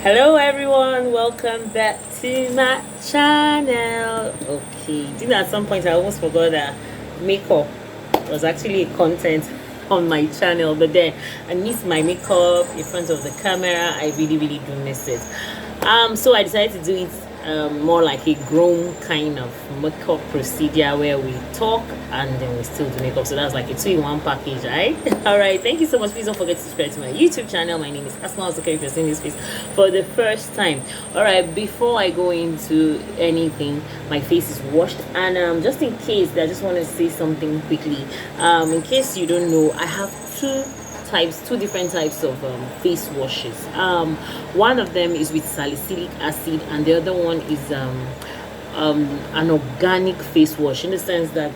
Hello everyone, welcome back to my channel. Okay, do you know at some point I almost forgot that makeup was actually a content on my channel, but then I miss my makeup in front of the camera. I really do miss it. So I decided to do it more like a grown kind of makeup procedure where we talk and then we still do makeup. So that's like a two-in-one package, right? All right, thank you so much. Please don't forget to subscribe to my YouTube channel. My name is Asma Osaka if you're seeing this face for the first time. All right, before I go into anything, my face is washed, and just in case, I just want to say something quickly. In case you don't know, I have two different types of face washes. One of them is with salicylic acid, and the other one is an organic face wash, in the sense that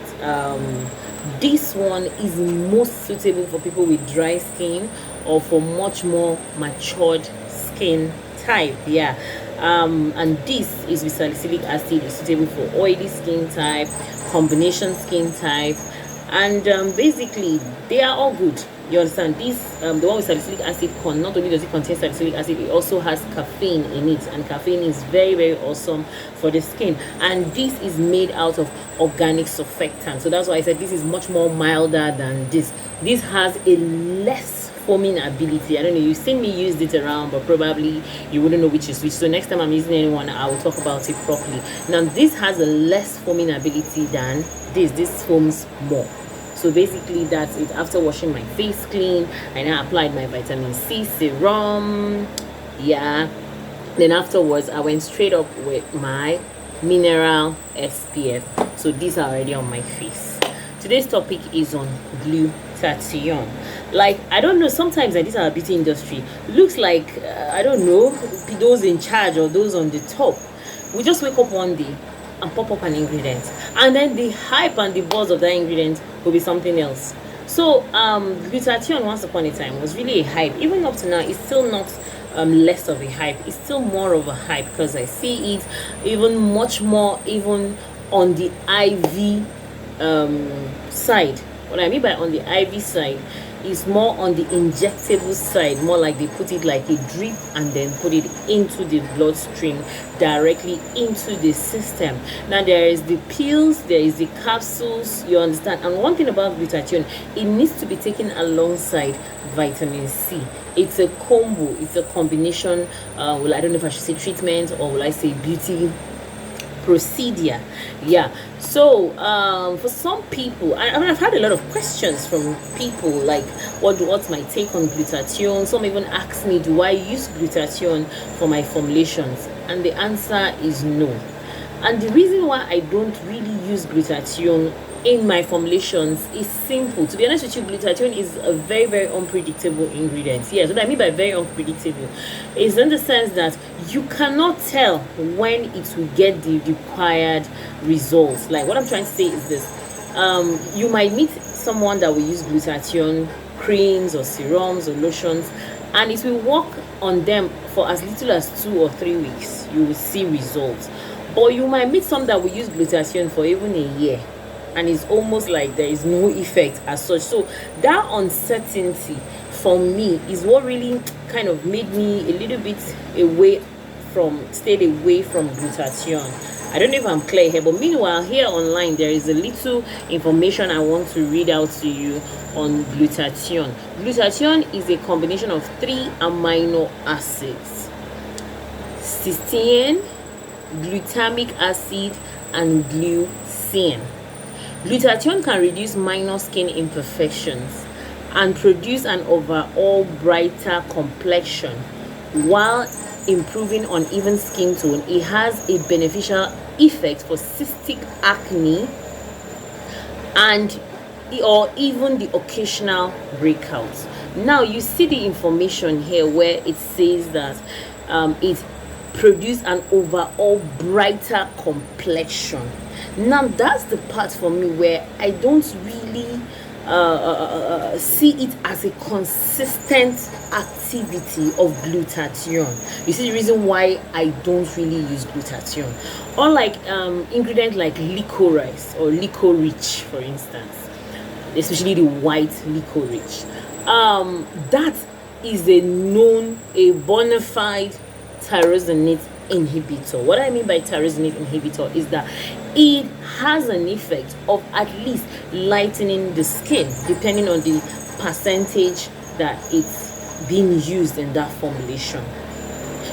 this one is most suitable for people with dry skin or for much more matured skin type. Yeah. And this is with salicylic acid, is suitable for oily skin type, combination skin type, and basically they are all good. You understand? This the one with salicylic acid, not only does it contain salicylic acid, it also has caffeine in it, and caffeine is very awesome for the skin. And this is made out of organic surfactant, so that's why I said this is much more milder than this. This has a less foaming ability. I don't know, you've seen me use it around, but probably you wouldn't know which is which. So next time I'm using anyone, I will talk about it properly. Now this has a less foaming ability than this foams more. So basically that's it. After washing my face clean, I now applied my vitamin C serum. Yeah, then afterwards I went straight up with my mineral SPF. So these are already on my face. Today's topic is on glutathione. Like, I don't know, sometimes like this our beauty industry looks like I don't know, those in charge or those on the top, we just wake up one day and pop up an ingredient, and then the hype and the buzz of that ingredient will be something else. So glutathione once upon a time was really a hype. Even up to now, it's still not less of a hype. It's still more of a hype because I see it even much more even on the IV side. What I mean by on the IV side is more on the injectable side, more like they put it like a drip and then put it into the bloodstream, directly into the system. Now there is the pills, there is the capsules, you understand. And one thing about glutathione, it needs to be taken alongside vitamin C. It's a combo, it's a combination. Well, I don't know if I should say treatment or will I say beauty procedure. Yeah. So for some people, I've had a lot of questions from people like what's my take on glutathione. Some even ask me, do I use glutathione for my formulations? And the answer is no. And the reason why I don't really use glutathione in my formulations is simple. To be honest with you, glutathione is a very unpredictable ingredient. Yes, what I mean by very unpredictable is in the sense that you cannot tell when it will get the required results. Like, what I'm trying to say is this: you might meet someone that will use glutathione creams or serums or lotions, and it will work on them for as little as 2 or 3 weeks. You will see results. Or you might meet some that will use glutathione for even a year, and it's almost like there is no effect as such. So that uncertainty for me is what really kind of made me a little bit stayed away from glutathione. I don't know if I'm clear here, but meanwhile here online there is a little information I want to read out to you on glutathione. Glutathione is a combination of 3 amino acids: cysteine, glutamic acid, and glycine. Glutathione can reduce minor skin imperfections and produce an overall brighter complexion while improving uneven skin tone. It has a beneficial effect for cystic acne and or even the occasional breakouts. Now you see the information here where it says that it produce an overall brighter complexion. Now that's the part for me where I don't really see it as a consistent activity of glutathione. You see the reason why I don't really use glutathione. Unlike ingredients like licorice or licorice, for instance, especially the white licorice, that is a bona fide tyrosine inhibitor. What I mean by tyrosine inhibitor is that it has an effect of at least lightening the skin, depending on the percentage that it's being used in that formulation.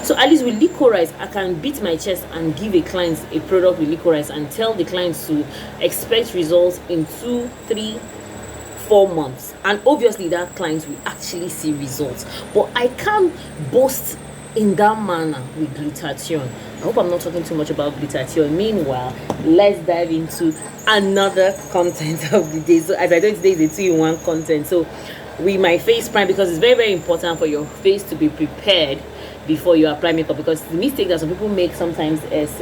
So at least with licorice, I can beat my chest and give a client a product with licorice and tell the clients to expect results in 2, 3, 4 months, and obviously that client will actually see results. But I can't boast in that manner with glutathione. I hope I'm not talking too much about glutathione. Meanwhile, let's dive into another content of the day. So as I know today is a 2-in-1 content, so with my face prime, because it's very, very important for your face to be prepared before you apply makeup, because the mistake that some people make sometimes is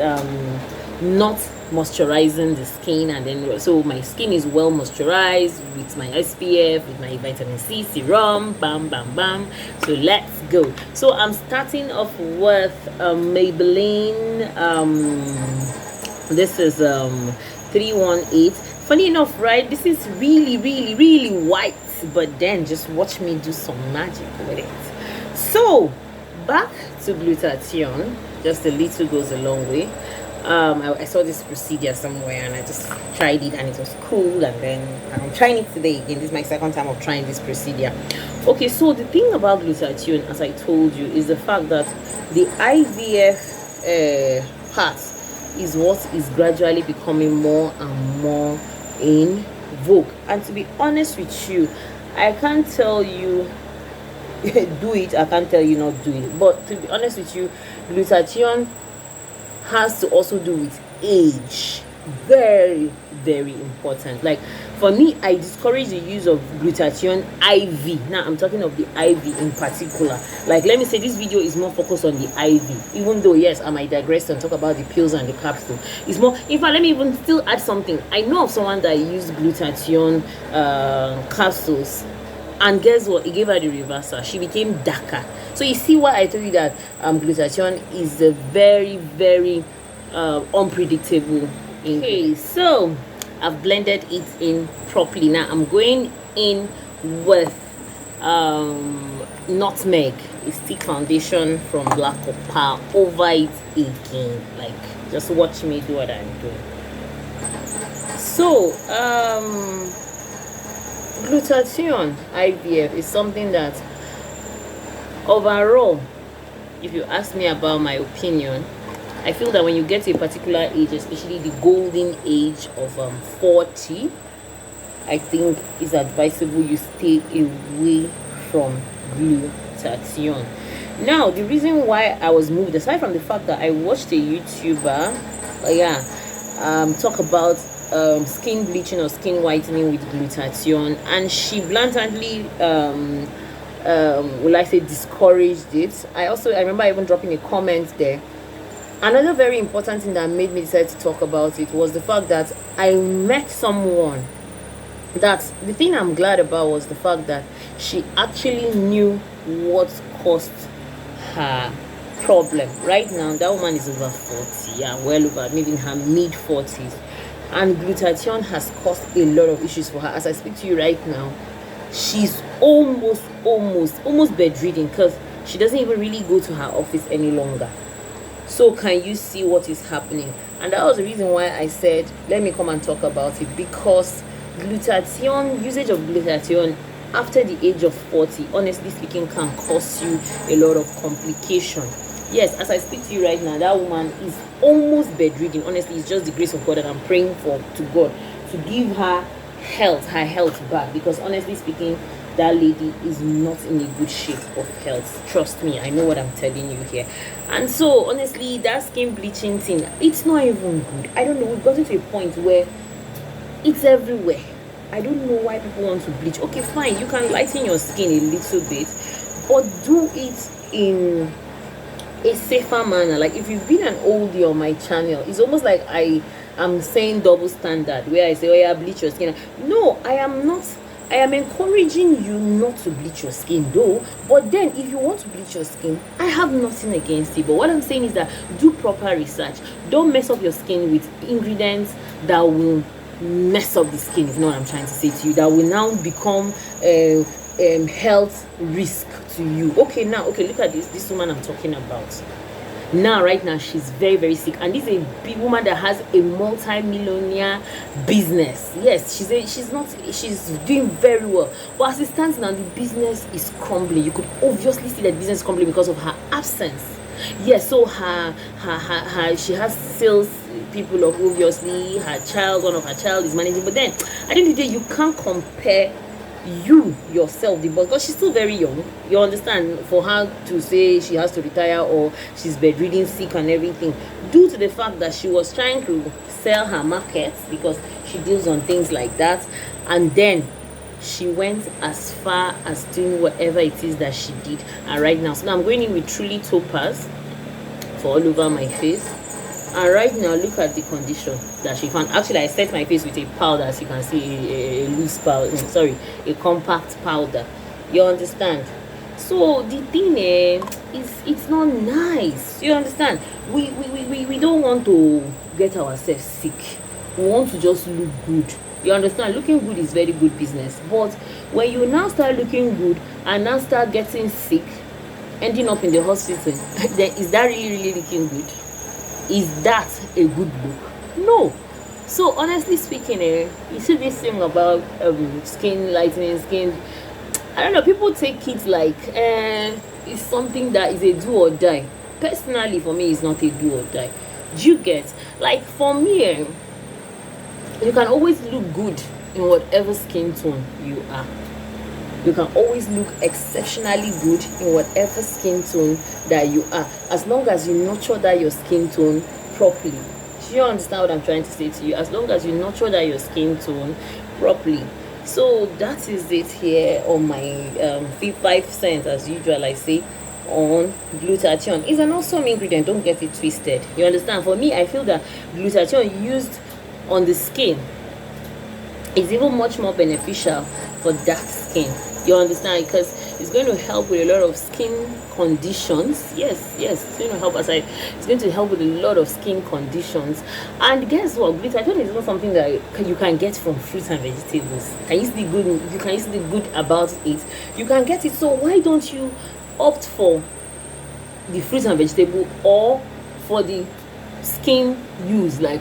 not moisturizing the skin. And then so my skin is well moisturized with my SPF, with my vitamin C serum, bam bam bam. So let's go. So I'm starting off with Maybelline, this is 318. Funny enough, right, this is really white, but then just watch me do some magic with it. So back to glutathione, just a little goes a long way. I saw this procedure somewhere and I just tried it and it was cool, and then I'm trying it today again. This is my second time of trying this procedure. Okay, so the thing about glutathione, as I told you, is the fact that the IVF part is what is gradually becoming more and more in vogue. And to be honest with you, I can't tell you do it, I can't tell you not do it, but to be honest with you, glutathione has to also do with age. Very important. Like for me, I discourage the use of glutathione IV. Now I'm talking of the IV in particular. Like, let me say this video is more focused on the IV, even though yes, I might digress and talk about the pills and the capsule. It's more, in fact, let me even still add something. I know of someone that used glutathione capsules, and guess what, it gave her the reversal. She became darker. So you see why I told you that glutathione is a very unpredictable ingredient. Okay, so I've blended it in properly. Now I'm going in with Nutmeg, a stick foundation from Black Opal, over it again. Like, just watch me do what I'm doing. So glutathione IVF is something that overall, if you ask me about my opinion, I feel that when you get to a particular age, especially the golden age of 40, I think it's advisable you stay away from glutathione. Now, the reason why I was moved, aside from the fact that I watched a YouTuber talk about skin bleaching or skin whitening with glutathione, and she blatantly will I say discouraged it. I remember even dropping a comment there. Another very important thing that made me decide to talk about it was the fact that I met someone that, the thing I'm glad about was the fact that she actually knew what caused her problem. Right now that woman is over 40, yeah, well over, maybe in her mid 40s, and glutathione has caused a lot of issues for her. As I speak to you right now, she's almost bedridden, because she doesn't even really go to her office any longer. So can you see what is happening? And that was the reason why I said let me come and talk about it, because usage of glutathione after the age of 40, honestly speaking, can cause you a lot of complication. Yes, as I speak to you right now, that woman is almost bedridden. Honestly, it's just the grace of God that I'm praying for, to God, to give her health back, because honestly speaking, that lady is not in a good shape of health. Trust me, I know what I'm telling you here. And so honestly, that skin bleaching thing, it's not even good. I don't know, we've gotten to a point where it's everywhere. I don't know why people want to bleach. Okay, fine, you can lighten your skin a little bit, but do it in a safer manner. Like, if you've been an oldie on my channel, it's almost like I'm saying double standard, where I say, oh yeah, bleach your skin. No, I am not. I am encouraging you not to bleach your skin though, but then if you want to bleach your skin, I have nothing against it. But what I'm saying is that do proper research. Don't mess up your skin with ingredients that will mess up the skin, if you know what I'm trying to say to you, that will now become health risk to you. Okay, look at this woman I'm talking about. Now right now she's very very sick, and this is a big woman that has a multi-millionaire business. Yes, she's doing very well, but as it stands now, the business is crumbling. You could obviously see that the business is crumbling because of her absence. Yes, so her she has sales people of, obviously her child, one of her child is managing, but then at the end of the day you can't compare you yourself, the boss, because she's still very young. You understand, for her to say she has to retire or she's bedridden, sick and everything, due to the fact that she was trying to sell her markets, because she deals on things like that, and then she went as far as doing whatever it is that she did. And right now, so now I'm going in with Truly Topaz for all over my face. And right now, look at the condition that she found. Actually, I set my face with a powder, as you can see, a loose powder, sorry, a compact powder. You understand? So the thing is, it's not nice. You understand? We don't want to get ourselves sick. We want to just look good. You understand? Looking good is very good business. But when you now start looking good and now start getting sick, ending up in the hospital, then is that really looking good? Is that a good look? No. So honestly speaking, you see this thing about skin lightening, skin, I don't know, people take it like it's something that is a do or die. Personally, for me, it's not a do or die. Do you get? Like for me, you can always look good in whatever skin tone you are. You can always look exceptionally good in whatever skin tone that you are, as long as you nurture that your skin tone properly. Do you understand what I'm trying to say to you? As long as you nurture that your skin tone properly. So that is it here on my 5 cents, as usual I say, on glutathione. It's an awesome ingredient, don't get it twisted. You understand? For me, I feel that glutathione used on the skin is even much more beneficial for dark skin. You understand? Because it's going to help with a lot of skin conditions. Yes, it's going to help us. It's going to help with a lot of skin conditions. And guess what? Glutathione is not something that you can get from fruits and vegetables. Can you see the good? You can see the good about it. You can get it. So why don't you opt for the fruits and vegetable or for the skin use? Like,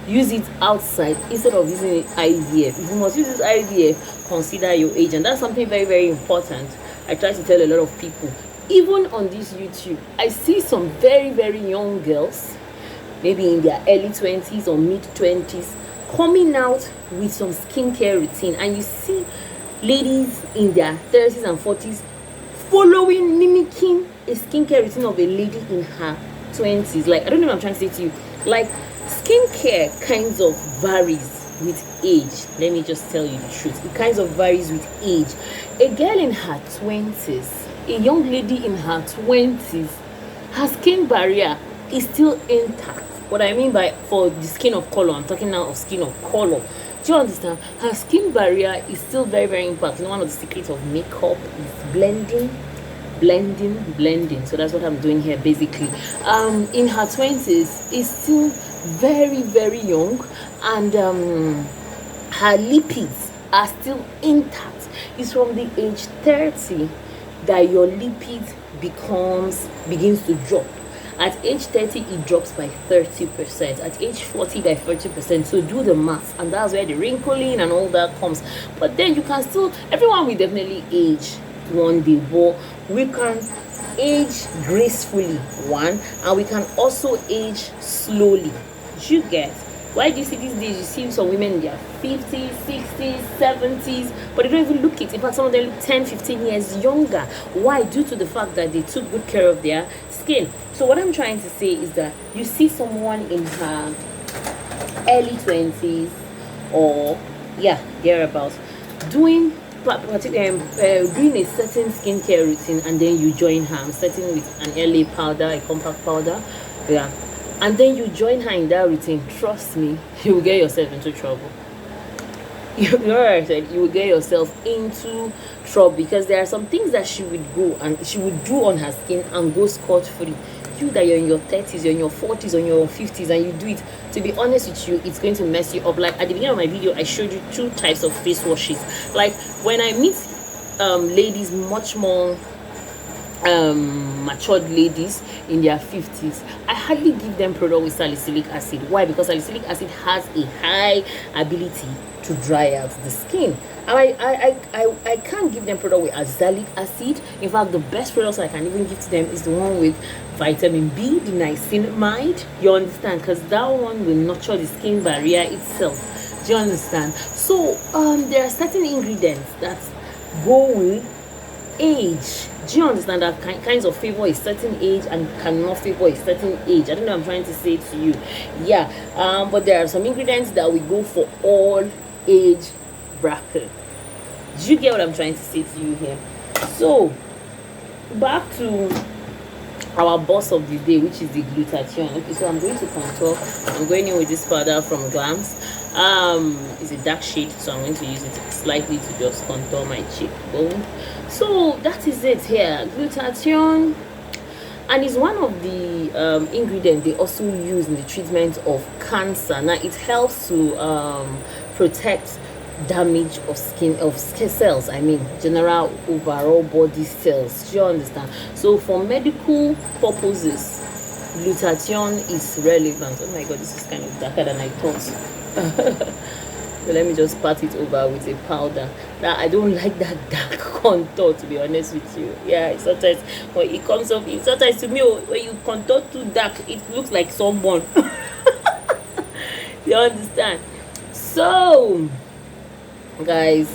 use it outside instead of using it IVF. If you must use this IVF, consider your age, and that's something very very important. I try to tell a lot of people, even on this YouTube, I see some very very young girls, maybe in their early 20s or mid 20s, coming out with some skincare routine, and you see ladies in their 30s and 40s following, mimicking a skincare routine of a lady in her 20s. Like, I don't know what I'm trying to say to you. Like, skincare kinds of varies with age. Let me just tell you the truth. It kinds of varies with age. A girl in her 20s, a young lady in her 20s, her skin barrier is still intact. What I mean by for the skin of color, I'm talking now of skin of color. Do you understand? Her skin barrier is still very very important. You know, one of the secrets of makeup is blending. So that's what I'm doing here basically. In her 20s, is still very very young, and her lipids are still intact. It's from the age 30 that your lipids begins to drop. At age 30 it drops by 30%, at age 40 by 30%. So do the math, and that's where the wrinkling and all that comes. But then you can still, everyone will definitely age one day, but we can age gracefully, one, and we can also age slowly. You get? Why do you see these days, you see some women in their 50s, 60s, 70s, but they don't even look it. In fact, some of them look 10, 15 years younger. Why? Due to the fact that they took good care of their skin. So what I'm trying to say is that you see someone in her early 20s or thereabouts doing a certain skincare routine, and then you join her. I'm starting with an LA powder, a compact powder, and then you join her in that routine. Trust me, you will get yourself into trouble. You know what I said? You will get yourself into trouble, because there are some things that she would do on her skin and go scot-free. You that you're in your 30s, you're in your 40s, or in your 50s, and you do it, to be honest with you, it's going to mess you up. Like at the beginning of my video, I showed you 2 types of face washes. Like when I meet ladies, much more matured ladies, in their 50s, I hardly give them product with salicylic acid. Why? Because salicylic acid has a high ability to dry out the skin. And I can't give them product with azelaic acid. In fact, the best products I can even give to them is the one with vitamin B, the niacinamide. You understand? Because that one will nurture the skin barrier itself. Do you understand? So there are certain ingredients that go with age. Do you understand that kinds of favor a certain age and cannot favor a certain age? I don't know what I'm trying to say to you. Yeah, but there are some ingredients that we go for all age bracket. Do you get what I'm trying to say to you here? So back to our boss of the day, which is the glutathione. Okay, so I'm going to contour. I'm going in with this powder from Glams. It's a dark shade, so I'm going to use it slightly to just contour my cheekbone. So that is it here, glutathione, and it's one of the ingredients they also use in the treatment of cancer. Now it helps to protect damage of skin cells, I mean general overall body cells. Do you understand? So for medical purposes, glutathione is relevant. Oh my god, this is kind of darker than I thought. So let me just pat it over with a powder. Now I don't like that dark contour, to be honest with you. Yeah, sometimes when it comes up, sometimes to me when you contour too dark, it looks like someone. You understand? So guys,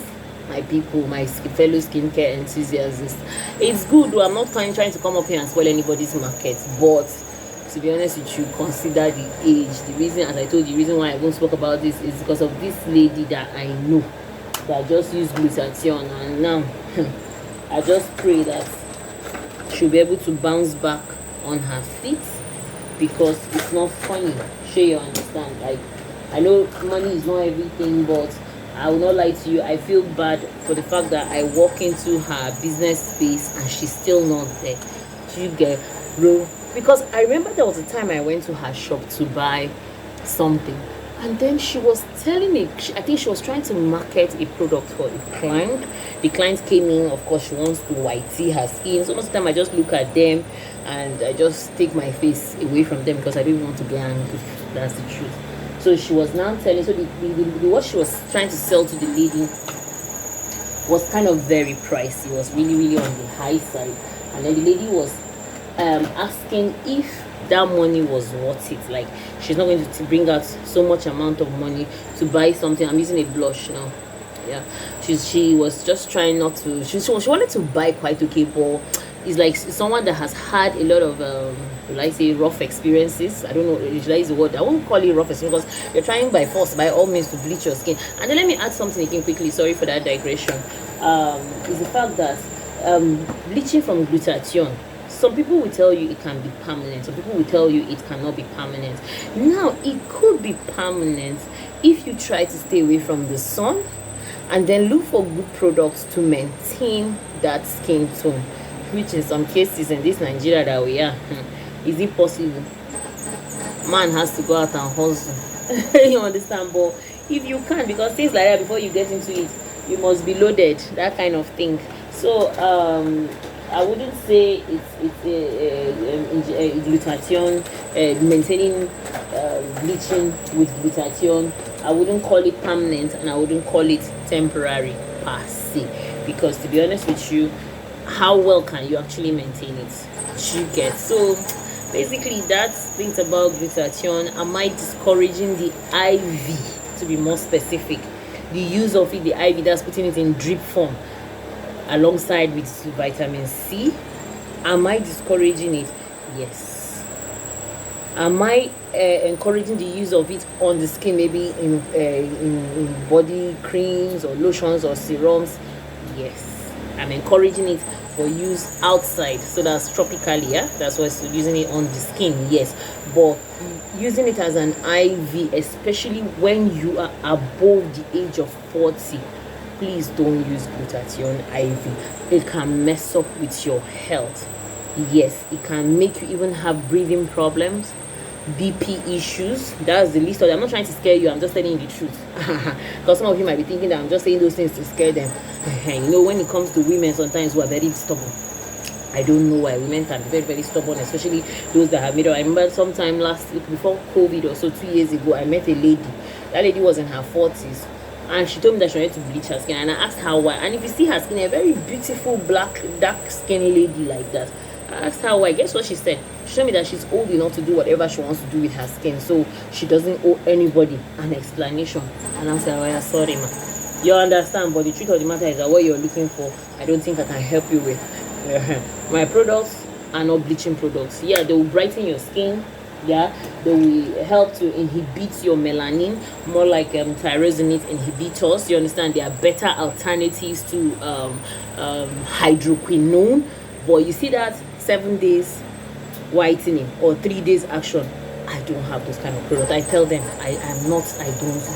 my people, my fellow skincare enthusiasts, it's good though. I'm not trying to come up here and spoil anybody's market, but to be honest with you, consider the age. The reason, as I told you, the reason why I won't spoke about this is because of this lady that I know that just used glutathione, and now I just pray that she'll be able to bounce back on her feet, because it's not funny. Sure, you understand? Like, I know money is not everything, but I will not lie to you, I feel bad for the fact that I walk into her business space and she's still not there. Do you get, bro? Because I remember there was a time I went to her shop to buy something, and then she was telling me, I think she was trying to market a product for a client. The client came in, of course she wants to whitey her skin, so most of the time I just look at them and I just take my face away from them because I don't want to be angry. That's the truth. So she was now telling, so the what she was trying to sell to the lady was kind of very pricey. It was really on the high side, and then the lady was asking if that money was worth it. Like, she's not going to bring out so much amount of money to buy something. I'm using a blush now. Yeah, she was just trying not to. She wanted to buy quite okay, but it's like someone that has had a lot of will I say rough experiences. I don't know, should I use the word? I won't call it rough experience, because you're trying by force, by all means, to bleach your skin. And then let me add something again quickly, sorry for that digression. Is the fact that bleaching from glutathione, some people will tell you it can be permanent, some people will tell you it cannot be permanent. Now it could be permanent if you try to stay away from the sun and then look for good products to maintain that skin tone, which in some cases in this Nigeria that we are, is it possible? Man has to go out and hustle. You understand? But if you can, because things like that, before you get into it, you must be loaded, that kind of thing. So I wouldn't say it's a glutathione, maintaining bleaching with glutathione. I wouldn't call it permanent, and I wouldn't call it temporary per se, because to be honest with you, how well can you actually maintain it? You get. So basically that's things about glutathione. Am I discouraging the IV, to be more specific, the use of it, the IV, that's putting it in drip form alongside with vitamin C? Am I discouraging it? Yes. Am I encouraging the use of it on the skin, maybe in body creams or lotions or serums? Yes. I'm encouraging it for use outside, so that's tropically, yeah, that's why it's using it on the skin, yes. But using it as an IV, especially when you are above the age of 40, please don't use glutathione IV. It can mess up with your health. Yes, it can make you even have breathing problems, BP issues. That's the least of it. I'm not trying to scare you, I'm just telling you the truth. Because some of you might be thinking that I'm just saying those things to scare them. You know, when it comes to women sometimes who are very stubborn, I don't know why women can be very, very stubborn, especially those that have made up. I remember sometime last week before COVID or so, 2 years ago, I met a lady. That lady was in her 40s, and she told me that she wanted to bleach her skin, and I asked her why. And if you see her skin, a very beautiful black dark skin lady like that, I asked her why. Guess what she said? She told me that she's old enough to do whatever she wants to do with her skin, so she doesn't owe anybody an explanation. And I said, well, sorry ma, you understand, but the truth of the matter is that what you're looking for, I don't think I can help you with. My products are not bleaching products. Yeah, they will brighten your skin. Yeah, they will help to inhibit your melanin, more like tyrosine inhibitors. You understand? They are better alternatives to hydroquinone. But you see that 7 days whitening or 3 days action, I don't have those kind of products. I tell them I don't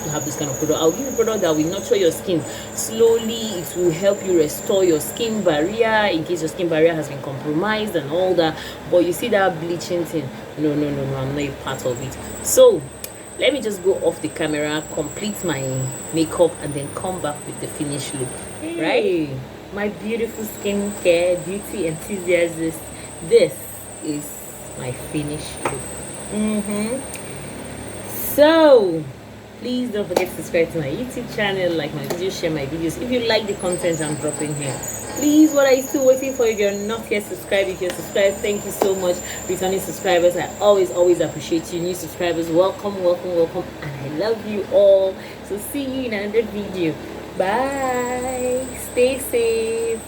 have this kind of product. I'll give you a product that will nurture your skin slowly. It will help you restore your skin barrier in case your skin barrier has been compromised and all that. But you see that bleaching thing, no, I'm not a part of it. So let me just go off the camera, complete my makeup, and then come back with the finished look. Right, my beautiful skincare beauty enthusiasts, this is my finished look. So please don't forget to subscribe to my YouTube channel, like my videos, share my videos. If you like the content I'm dropping here, please, what are you still waiting for? If you're not yet subscribed, if you're subscribed, thank you so much. Returning subscribers, I always appreciate you. New subscribers, welcome, and I love you all. So see you in another video. Bye, stay safe.